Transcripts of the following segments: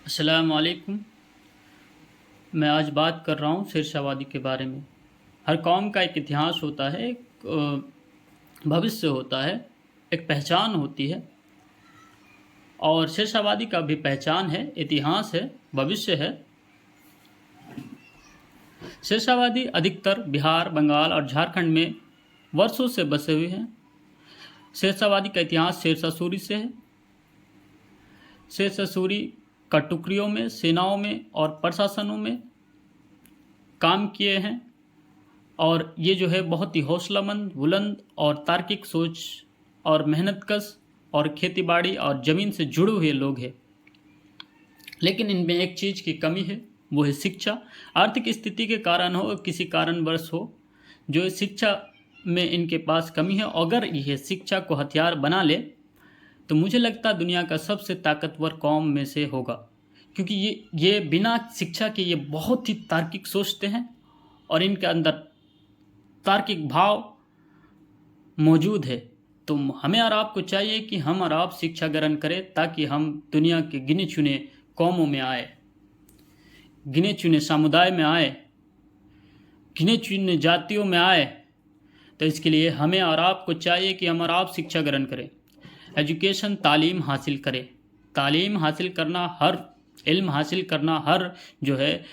अस्सलाम वालेकुम। मैं आज बात कर रहा हूँ शेरशाहवादी के बारे में। हर कौम का एक इतिहास होता है, एक भविष्य होता है, एक पहचान होती है। और शेरशाहवादी का भी पहचान है, इतिहास है, भविष्य है। शेरशाहवादी अधिकतर बिहार, बंगाल और झारखंड में वर्षों से बसे हुए हैं। शेरशाहवादी का इतिहास शेरशाह सूरी से है। शेरशाह सूरी का टुकड़ियों में, सेनाओं में और प्रशासनों में काम किए हैं। और ये जो है बहुत ही हौसलामंद, बुलंद और तार्किक सोच और मेहनतकश और खेतीबाड़ी और ज़मीन से जुड़े हुए लोग हैं। लेकिन इनमें एक चीज़ की कमी है, वो है शिक्षा। आर्थिक स्थिति के कारण हो, किसी कारणवश हो, जो शिक्षा में इनके पास कमी है। अगर यह शिक्षा को हथियार बना ले तो मुझे लगता है दुनिया का सबसे ताकतवर कौम में से होगा। क्योंकि ये बिना शिक्षा के ये बहुत ही तार्किक सोचते हैं और इनके अंदर तार्किक भाव मौजूद है। तो हमें और आपको चाहिए कि हम और आप शिक्षा ग्रहण करें ताकि हम दुनिया के गिने चुने कौमों में आए, गिने चुने समुदाय में आए, गिने चुने जातियों में आए। तो इसके लिए हमें और आपको चाहिए कि हम और आप शिक्षा ग्रहण करें, एजुकेशन, तालीम हासिल करें। तालीम हासिल करना, हर इल्म हासिल करना हर जो है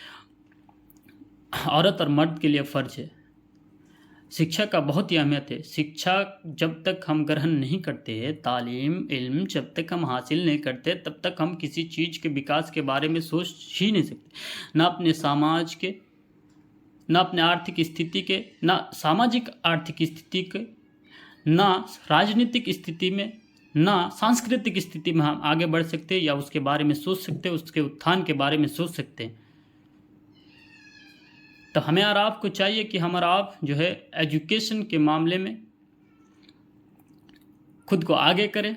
औरत और मर्द के लिए फ़र्ज है। शिक्षा का बहुत ही अहमियत है। शिक्षा जब तक हम ग्रहण नहीं करते हैं, तालीम इल्म जब तक हम हासिल नहीं करते, तब तक हम किसी चीज़ के विकास के बारे में सोच ही नहीं सकते। ना अपने समाज के, ना अपने आर्थिक स्थिति के, ना सामाजिक आर्थिक स्थिति के, ना राजनीतिक स्थिति में, ना सांस्कृतिक स्थिति में हम आगे बढ़ सकते या उसके बारे में सोच सकते, उसके उत्थान के बारे में सोच सकते हैं। तो हमें और आपको चाहिए कि हम और आप जो है एजुकेशन के मामले में खुद को आगे करें,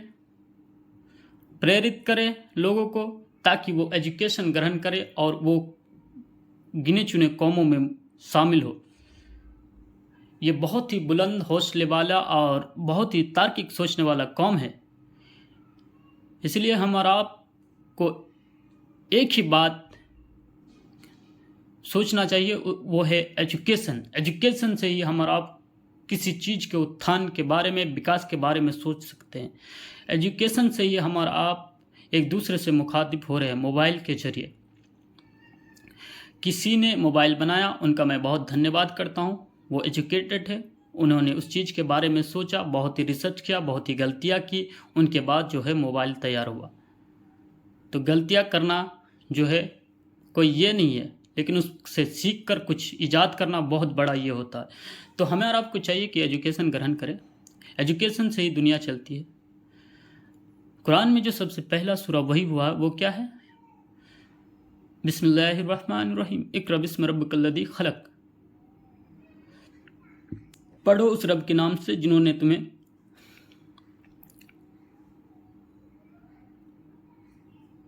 प्रेरित करें लोगों को, ताकि वो एजुकेशन ग्रहण करें और वो गिने चुने कौमों में शामिल हो। ये बहुत ही बुलंद हौसले वाला और बहुत ही तार्किक सोचने वाला कौम है। इसलिए हम और आपको एक ही बात सोचना चाहिए, वो है एजुकेशन। एजुकेशन से ही हम और आप किसी चीज़ के उत्थान के बारे में, विकास के बारे में सोच सकते हैं। एजुकेशन से ही हम और आप एक दूसरे से मुखातिब हो रहे हैं मोबाइल के जरिए। किसी ने मोबाइल बनाया, उनका मैं बहुत धन्यवाद करता हूँ। वो एजुकेटेड है, उन्होंने उस चीज़ के बारे में सोचा, बहुत ही रिसर्च किया, बहुत ही गलतियाँ की, उनके बाद जो है मोबाइल तैयार हुआ। तो गलतियाँ करना जो है कोई ये नहीं है, लेकिन उससे सीख कर कुछ ईजाद करना बहुत बड़ा ये होता है। तो हमें और आपको चाहिए कि एजुकेशन ग्रहण करें। एजुकेशन से ही दुनिया चलती है। कुरान में जो सबसे पहला सूरा वही हुआ, वो क्या है? बिस्मिल्लाहिर्रहमानिर्रहीम, इक़रा बिस्मि रब्बिकल्लज़ी खलक़। पढ़ो उस रब के नाम से जिन्होंने तुम्हें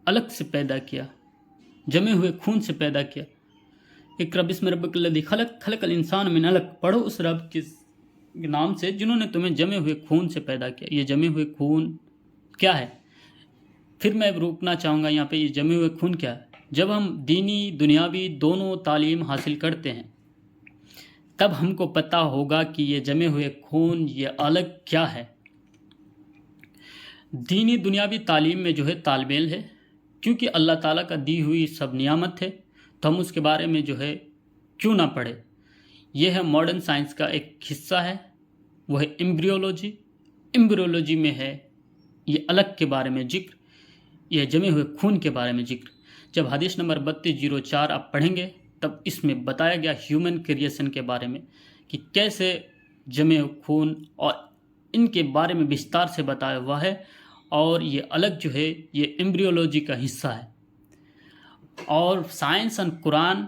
अलग से पैदा किया, जमे हुए खून से पैदा किया। इक़रा बिस्मि रब्बिकल्लज़ी खलक़, खलक़ल इंसान मिन अलक़। पढ़ो उस रब के नाम से जिन्होंने तुम्हें जमे हुए खून से पैदा किया। ये जमे हुए खून क्या है? फिर मैं रुकना चाहूँगा यहाँ पे, ये जमे हुए खून क्या है? जब हम दीनी दुनियावी दोनों तालीम हासिल करते हैं, तब हमको पता होगा कि ये जमे हुए खून, ये अलग क्या है। दीनी दुनियावी तालीम में जो है तालमेल है, क्योंकि अल्लाह ताला का दी हुई सब नियामत है, तो हम उसके बारे में जो है क्यों ना पढ़े। यह है मॉडर्न साइंस का एक हिस्सा है, वो है एम्ब्रियोलॉजी। एम्ब्रियोलॉजी में है ये अलग के बारे में जिक्र, यह जमे हुए खून के बारे में जिक्र। जब हदीस नंबर 3204 आप पढ़ेंगे, तब इसमें बताया गया ह्यूमन क्रिएशन के बारे में कि कैसे जमे हुए खून, और इनके बारे में विस्तार से बताया हुआ है। और ये अलग जो है ये एम्ब्रियोलॉजी का हिस्सा है। और साइंस एंड कुरान,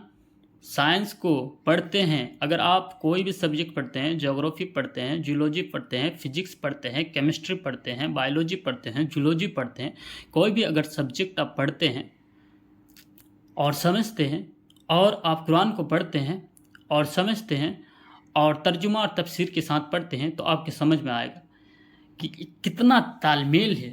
साइंस को पढ़ते हैं, अगर आप कोई भी सब्जेक्ट पढ़ते हैं, ज्योग्राफी पढ़ते हैं, जियोलॉजी पढ़ते हैं, फिजिक्स पढ़ते हैं, केमिस्ट्री पढ़ते हैं, बायोलॉजी पढ़ते हैं, जूलॉजी पढ़ते हैं, कोई भी अगर सब्जेक्ट आप पढ़ते हैं और समझते हैं, और आप कुरान को पढ़ते हैं और समझते हैं और तर्जुमा और तफसीर के साथ पढ़ते हैं, तो आपके समझ में आएगा कि कितना तालमेल है,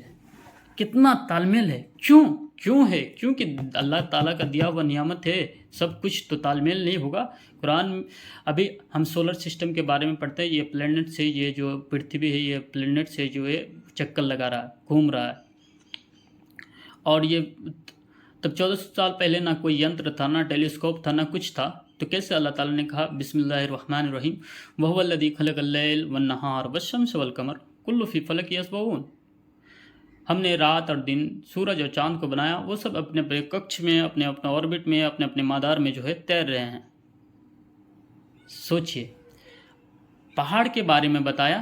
कितना तालमेल है। क्यों? क्यों है? क्योंकि अल्लाह ताला का दिया हुआ नियामत है, सब कुछ तो तालमेल नहीं होगा। कुरान अभी हम सोलर सिस्टम के बारे में पढ़ते हैं, ये प्लेनेट से, ये जो पृथ्वी है ये प्लेनेट से जो है चक्कर लगा रहा है, घूम रहा है। और ये तब 1400 साल पहले ना कोई यंत्र था, ना टेलीस्कोप था, ना कुछ था। तो कैसे अल्लाह ताला ने कहा बिस्मिल्लाहिर्रहमानिर्रहीम वहुवल्लज़ी खलक़ल लैल वन्नहार वश्शम्स वल क़मर कुल्लु फ़ी फ़लक यस्बहून। हमने रात और दिन, सूरज और चांद को बनाया, वो सब अपने अपने कक्ष में, अपने अपने ऑर्बिट में, अपने अपने मदार में जो है तैर रहे हैं। सोचिए, पहाड़ के बारे में बताया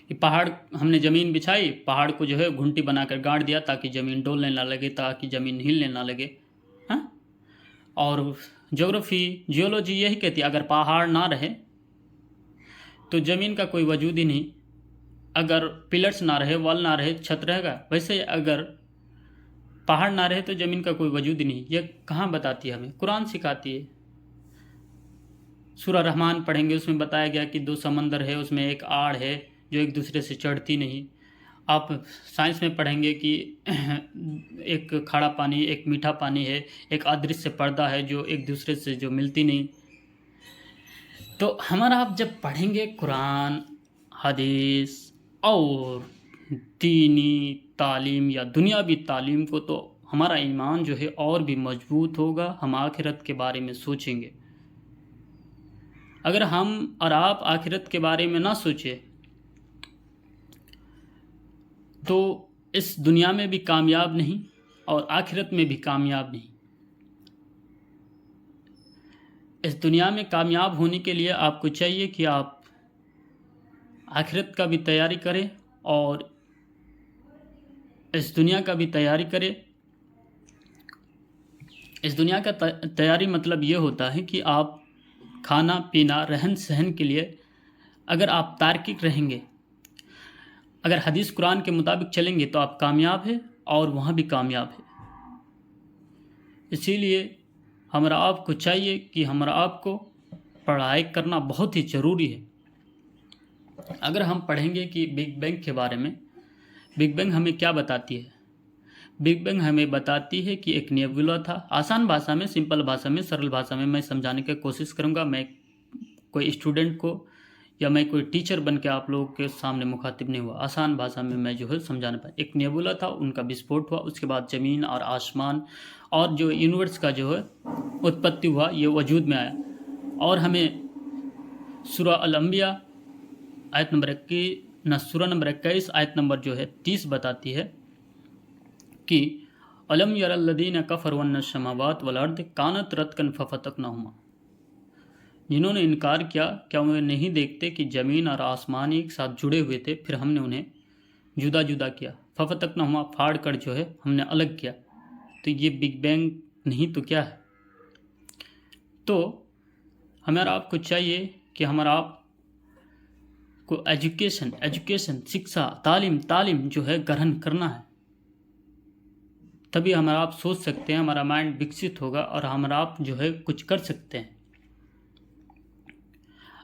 कि पहाड़, हमने ज़मीन बिछाई, पहाड़ को जो है घुंटी बनाकर गाड़ दिया ताकि ज़मीन डोलने ना लगे, ताकि ज़मीन हिलने ना लगे। हाँ, और ज्योग्राफी, जियोलॉजी यही कहती है अगर पहाड़ ना रहे तो ज़मीन का कोई वजूद ही नहीं। अगर पिलर्स ना रहे, वॉल ना रहे, छत रहेगा। वैसे अगर पहाड़ ना रहे तो ज़मीन का कोई वजूद ही नहीं। ये कहाँ बताती है हमें? कुरान सिखाती है। सूरह रहमान पढ़ेंगे, उसमें बताया गया कि 2 समंदर है, उसमें एक आड़ है जो एक दूसरे से चढ़ती नहीं। आप साइंस में पढ़ेंगे कि एक खारा पानी, एक मीठा पानी है, एक अदृश्य पर्दा है जो एक दूसरे से जो मिलती नहीं। तो हमारा आप जब पढ़ेंगे कुरान, हदीस और दीनी तालीम या दुनियावी तालीम को, तो हमारा ईमान जो है और भी मजबूत होगा, हम आखिरत के बारे में सोचेंगे। अगर हम और आप आखिरत के बारे में ना सोचें तो इस दुनिया में भी कामयाब नहीं और आखिरत में भी कामयाब नहीं। इस दुनिया में कामयाब होने के लिए आपको चाहिए कि आप आखिरत का भी तैयारी करें और इस दुनिया का भी तैयारी करें। इस दुनिया का तैयारी मतलब ये होता है कि आप खाना पीना, रहन सहन के लिए अगर आप तार्किक रहेंगे, अगर हदीस कुरान के मुताबिक चलेंगे तो आप कामयाब हैं और वहाँ भी कामयाब है। इसीलिए हमारा आपको चाहिए कि हमारा आपको पढ़ाई करना बहुत ही ज़रूरी है। अगर हम पढ़ेंगे कि बिग बैंग के बारे में, बिग बैंग हमें क्या बताती है? बिग बैंग हमें बताती है कि एक नेबुला था। आसान भाषा में, सिंपल भाषा में, सरल भाषा में मैं समझाने की कोशिश करूँगा। मैं कोई स्टूडेंट को या मैं कोई टीचर बन के आप लोगों के सामने मुखातिब नहीं हुआ, आसान भाषा में मैं जो है समझाने पाया। एक नेबुला था, उनका विस्फोट हुआ, उसके बाद ज़मीन और आसमान और जो यूनिवर्स का जो है उत्पत्ति हुआ, ये वजूद में आया। और हमें सूरह अल-अंबिया आयत नंबर 21 सूरह नंबर 21 आयत नंबर जो है 30 बताती है कि अलम यरल्लज़ीना कफ़रू अन्न समावात वल अर्द कानत रत्कन फफतकनाहुमा। जिन्होंने इनकार किया, क्या वे नहीं देखते कि ज़मीन और आसमान एक साथ जुड़े हुए थे, फिर हमने उन्हें जुदा जुदा किया। फफतकनाहुमा, फाड़ कर जो है हमने अलग किया। तो ये बिग बैंग नहीं तो क्या है? तो हमारा आपको चाहिए कि हमारा आप को एजुकेशन शिक्षा, तालीम जो है ग्रहण करना है। तभी हमारा आप सोच सकते हैं, हमारा माइंड विकसित होगा और हमारा आप जो है कुछ कर सकते हैं।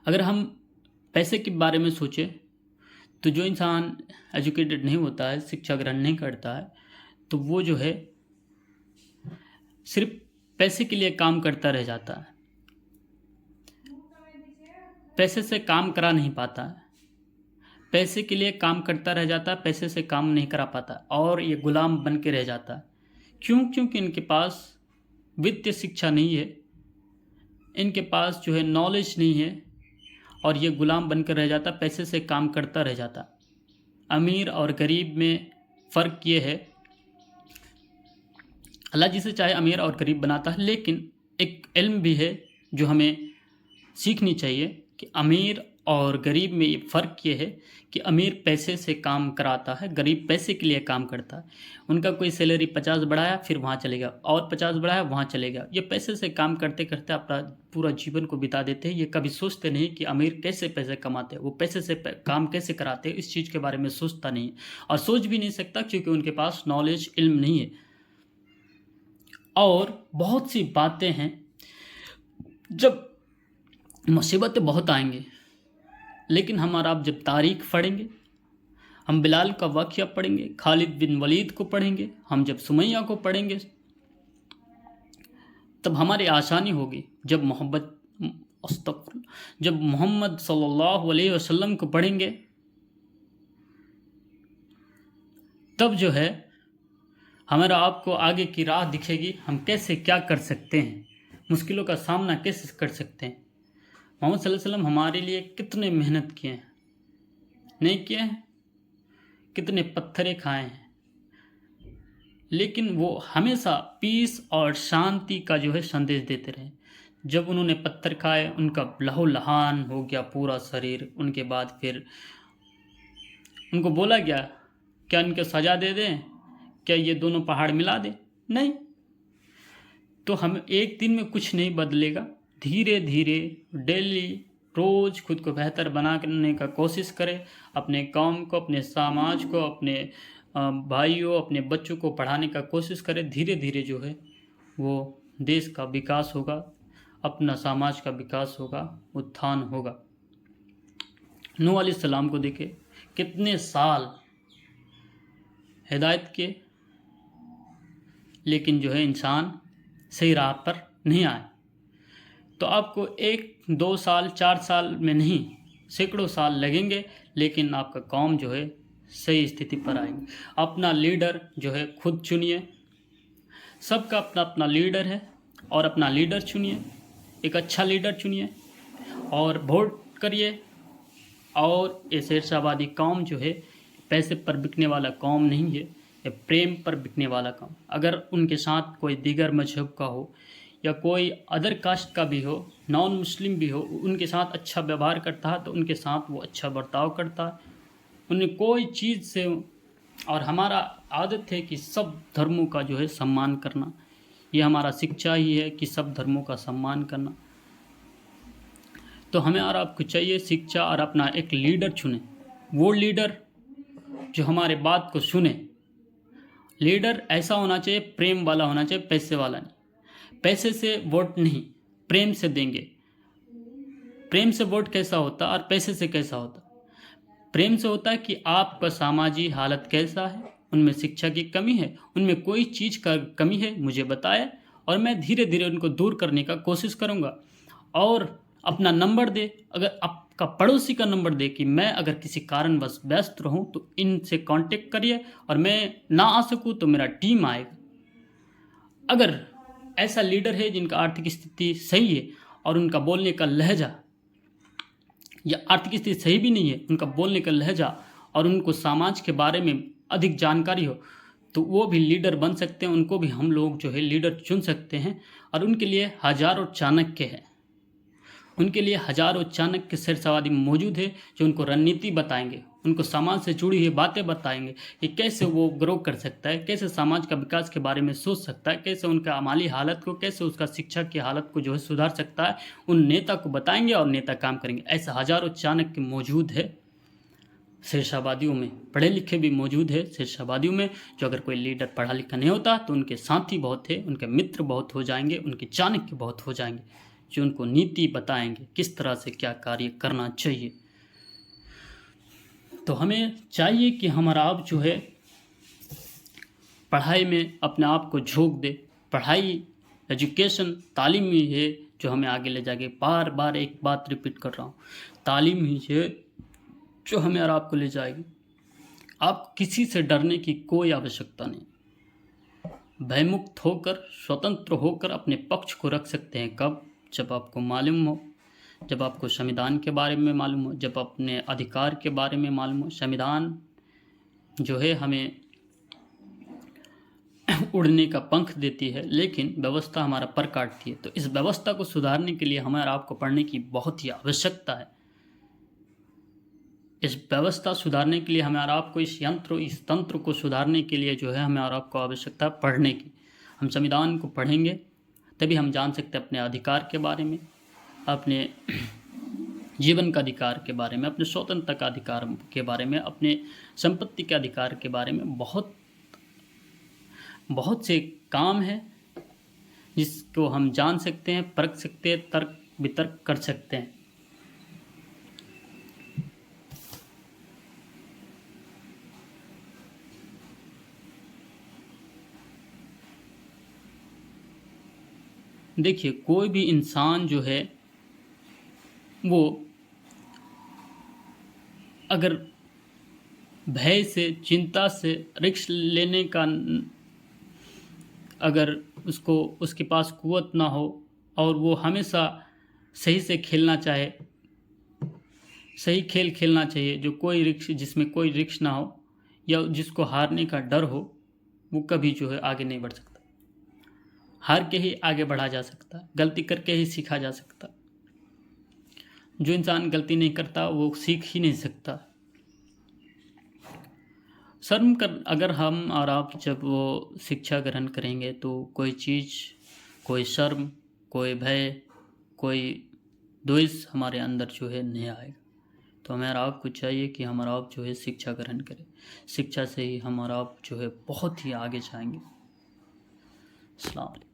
अगर हम पैसे के बारे में सोचें तो जो इंसान एजुकेटेड नहीं होता है, शिक्षा ग्रहण नहीं करता है, तो वो जो है सिर्फ पैसे के लिए काम करता रह जाता है, पैसे से काम करा नहीं पाता है, पैसे के लिए काम करता रह जाता है, पैसे से काम नहीं करा पाता और ये गुलाम बन के रह जाता है। क्यों? क्योंकि इनके पास वित्तीय शिक्षा नहीं है, इनके पास जो है नॉलेज नहीं है और ये गुलाम बनकर रह जाता, पैसे से काम करता रह जाता। अमीर और गरीब में फ़र्क ये है, अल्लाह जिसे चाहे अमीर और गरीब बनाता है, लेकिन एक इल्म भी है जो हमें सीखनी चाहिए कि अमीर और गरीब में ये फ़र्क ये है कि अमीर पैसे से काम कराता है, गरीब पैसे के लिए काम करता है। उनका कोई सैलरी 50 बढ़ाया, फिर वहाँ चलेगा, और 50 बढ़ाया, वहाँ चलेगा। ये पैसे से काम करते करते अपना पूरा जीवन को बिता देते हैं। ये कभी सोचते नहीं कि अमीर कैसे पैसे कमाते हैं, वो पैसे से काम कैसे कराते हैं, इस चीज़ के बारे में सोचता नहीं और सोच भी नहीं सकता, क्योंकि उनके पास नॉलेज, इल्म नहीं है। और बहुत सी बातें हैं, जब मुसीबतें बहुत आएंगे, लेकिन हमारा आप जब तारीख पढ़ेंगे हम बिलाल का वाक़या पढ़ेंगे, खालिद बिन वलीद को पढ़ेंगे, हम जब सुमैया को पढ़ेंगे तब हमारी आसानी होगी। जब जब मोहम्मद सल्लल्लाहु अलैहि वसल्लम को पढ़ेंगे तब जो है हमारा आपको आगे की राह दिखेगी, हम कैसे क्या कर सकते हैं, मुश्किलों का सामना कैसे कर सकते हैं। मोहम्मद सल्लल्लाहु अलैहि वसल्लम हमारे लिए कितने मेहनत किए हैं, नहीं किए हैं, कितने पत्थरे खाए हैं, लेकिन वो हमेशा पीस और शांति का जो है संदेश देते रहे। जब उन्होंने पत्थर खाए उनका लहू लहान हो गया पूरा शरीर। उनके बाद फिर उनको बोला गया क्या इनके सज़ा दे दें, क्या ये दोनों पहाड़ मिला दें? नहीं। तो हम एक दिन में कुछ नहीं बदलेगा, धीरे धीरे डेली रोज़ खुद को बेहतर बनाने का कोशिश करें। अपने कौम को, अपने समाज को, अपने भाइयों, अपने बच्चों को पढ़ाने का कोशिश करें। धीरे धीरे जो है वो देश का विकास होगा, अपना समाज का विकास होगा, उत्थान होगा। नूह अलैहिस्सलाम को देखे, कितने साल हिदायत के, लेकिन जो है इंसान सही राह पर नहीं आए। तो आपको 1, 2 साल, 4 साल में नहीं, सैकड़ों साल लगेंगे, लेकिन आपका कौम जो है सही स्थिति पर आएंगे। अपना लीडर जो है खुद चुनिए। सबका अपना अपना लीडर है, और अपना लीडर चुनिए, एक अच्छा लीडर चुनिए और वोट करिए। और ये शेरशाहबादी कौम जो है पैसे पर बिकने वाला कौम नहीं है, ये प्रेम पर बिकने वाला कौम। अगर उनके साथ कोई दीगर मजहब का हो या कोई अदर कास्ट का भी हो, नॉन मुस्लिम भी हो, उनके साथ अच्छा व्यवहार करता है तो उनके साथ वो अच्छा बर्ताव करता है। उन्हें कोई चीज़ से, और हमारा आदत है कि सब धर्मों का जो है सम्मान करना, ये हमारा शिक्षा ही है कि सब धर्मों का सम्मान करना। तो हमें और आपको चाहिए शिक्षा और अपना एक लीडर चुने, वो लीडर जो हमारे बात को सुने। लीडर ऐसा होना चाहिए, प्रेम वाला होना चाहिए, पैसे वाला नहीं। पैसे से वोट नहीं, प्रेम से देंगे। प्रेम से वोट कैसा होता और पैसे से कैसा होता? प्रेम से होता है कि आपका सामाजिक हालत कैसा है, उनमें शिक्षा की कमी है, उनमें कोई चीज़ का कमी है, मुझे बताए और मैं धीरे धीरे उनको दूर करने का कोशिश करूँगा। और अपना नंबर दे, अगर आपका पड़ोसी का नंबर दे कि मैं अगर किसी कारणवश व्यस्त रहूँ तो इनसे कांटेक्ट करिए, और मैं ना आ सकूँ तो मेरा टीम आएगा। अगर ऐसा लीडर है जिनका आर्थिक स्थिति सही है और उनका बोलने का लहजा, या आर्थिक स्थिति सही भी नहीं है, उनका बोलने का लहजा और उनको समाज के बारे में अधिक जानकारी हो, तो वो भी लीडर बन सकते हैं। उनको भी हम लोग जो है लीडर चुन सकते हैं। और उनके लिए हजारों चाणक्य हैं, उनके लिए हजारों चाणक्य शेरशाहवादी मौजूद है जो उनको रणनीति बताएंगे, उनको समाज से जुड़ी हुई बातें बताएंगे कि कैसे वो ग्रो कर सकता है, कैसे समाज का विकास के बारे में सोच सकता है, कैसे उनका माली हालत को, कैसे उसका शिक्षा की हालत को जो है सुधार सकता है। उन नेता को बताएंगे और नेता काम करेंगे। ऐसे हजारों चाणक्य मौजूद है शेरशाहवादियों में, पढ़े लिखे भी मौजूद है शेरशाहवादियों में। जो अगर कोई लीडर पढ़ा लिखा नहीं होता तो उनके साथी बहुत है, उनके मित्र बहुत हो जाएंगे, उनके चाणक्य बहुत हो जाएंगे जो उनको नीति बताएंगे किस तरह से क्या कार्य करना चाहिए। तो हमें चाहिए कि हमारा आप जो है पढ़ाई में अपने आप को झोंक दे। पढ़ाई, एजुकेशन, तालीम ही है जो हमें आगे ले जाके, बार बार एक बात रिपीट कर रहा हूँ, तालीम ही है जो हमें और आपको ले जाएगी। आप किसी से डरने की कोई आवश्यकता नहीं। भयमुक्त होकर, स्वतंत्र होकर अपने पक्ष को रख सकते हैं। कब? जब आपको मालूम हो, जब आपको संविधान के बारे में मालूम हो, जब अपने अधिकार के बारे में मालूम हो। संविधान जो है हमें उड़ने का पंख देती है, लेकिन व्यवस्था हमारा पर काटती है। तो इस व्यवस्था को सुधारने के लिए हमें और आपको पढ़ने की बहुत ही आवश्यकता है। इस व्यवस्था सुधारने के लिए हमें और आपको इस तंत्र को सुधारने के लिए जो है हमें और आपको आवश्यकता है पढ़ने की। हम संविधान को पढ़ेंगे तभी हम जान सकते हैं अपने अधिकार के बारे में, अपने जीवन का अधिकार के बारे में, अपने स्वतंत्रता का अधिकार के बारे में, अपने संपत्ति के अधिकार के बारे में। बहुत बहुत से काम है जिसको हम जान सकते हैं, परख सकते हैं, तर्क वितर्क कर सकते हैं। देखिए, कोई भी इंसान जो है वो अगर भय से, चिंता से रिस्क लेने का अगर उसको उसके पास कुव्वत ना हो और वो हमेशा सही से खेलना चाहे, सही खेल खेलना चाहिए, जो कोई रिस्क जिसमें कोई रिस्क ना हो या जिसको हारने का डर हो, वो कभी जो है आगे नहीं बढ़ सकता। हार के ही आगे बढ़ा जा सकता है, गलती करके ही सीखा जा सकता। जो इंसान गलती नहीं करता वो सीख ही नहीं सकता। शर्म कर अगर हम और आप जब वो शिक्षा ग्रहण करेंगे तो कोई चीज़, कोई शर्म, कोई भय, कोई द्वेष हमारे अंदर जो है नहीं आएगा। तो हमारा आपको चाहिए कि हमारा आप जो है शिक्षा ग्रहण करें। शिक्षा से ही हमारा आप जो है बहुत ही आगे जाएंगे। अस्सलाम वालेकुम।